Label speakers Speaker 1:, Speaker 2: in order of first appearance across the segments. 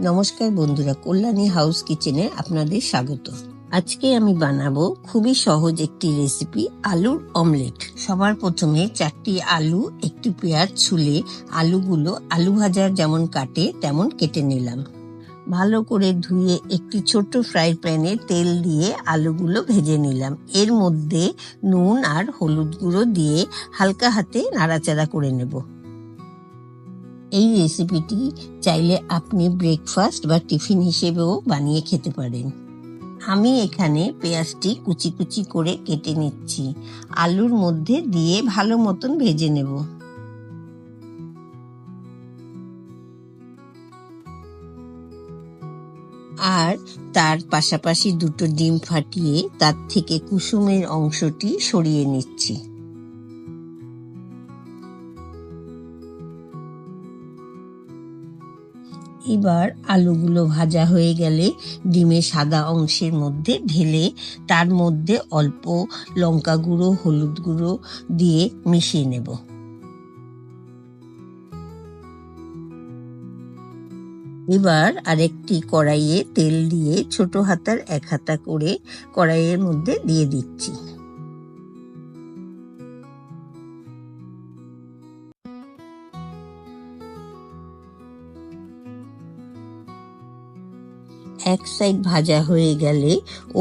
Speaker 1: নমস্কার বন্ধুরা, কল্যাণী হাউস কিচেনে আপনাদের স্বাগত। আজকে আমি বানাবো খুবই সহজ একটি রেসিপি, আলুর অমলেট। সবার প্রথমে 4টি আলু, একটি পেঁয়াজ ছুলে আলুগুলো আলু ভাজার যেমন কাটে তেমন কেটে নিলাম। ভালো করে ধুয়ে একটি ছোট ফ্রাই প্যানে তেল দিয়ে আলুগুলো ভেজে নিলাম। এর মধ্যে নুন আর হলুদ গুঁড়ো দিয়ে হালকা হাতে নাড়াচাড়া করে নেব। এই রেসিপিটি চাইলে আপনি ব্রেকফাস্ট বা টিফিন হিসেবেও বানিয়ে খেতে পারেন। আমি এখানে পেঁয়াজটি কুচি কুচি করে কেটে নিচ্ছি। আলুর মধ্যে দিয়ে ভালো মতন ভেজে নেব। আর তার পাশাপাশি 2টো ডিম ফাটিয়ে তার থেকে কুসুমের অংশটি সরিয়ে নিচ্ছি। এবার আলুগুলো ভাজা হয়ে গেলে ডিমের সাদা অংশের মধ্যে ঢেলে তার মধ্যে অল্প লঙ্কা গুঁড়ো, হলুদ গুঁড়ো দিয়ে মিশিয়ে নেব। এবার আরেকটি কড়াইয়ে তেল দিয়ে ছোট হাতার 1 হাতা করে কড়াইয়ের মধ্যে দিয়ে দিচ্ছি। এক সাইড ভাজা হয়ে গেলে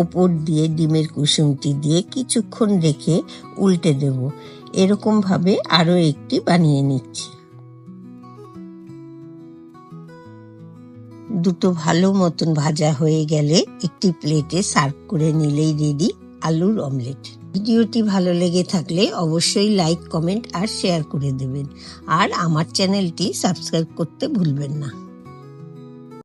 Speaker 1: ওপর দিয়ে ডিমের কুসুমটি দিয়ে কিছুক্ষণ রেখে উল্টে দেব। এরকম ভাবে আরো একটি বানিয়ে নিচ্ছি। দুটো ভালো মতন ভাজা হয়ে গেলে একটি প্লেটে সার্ভ করে নিলেই রেডি আলুর অমলেট। ভিডিওটি ভালো লেগে থাকলে অবশ্যই লাইক, কমেন্ট আর শেয়ার করে দেবেন। আর আমার চ্যানেলটি সাবস্ক্রাইব করতে ভুলবেন না।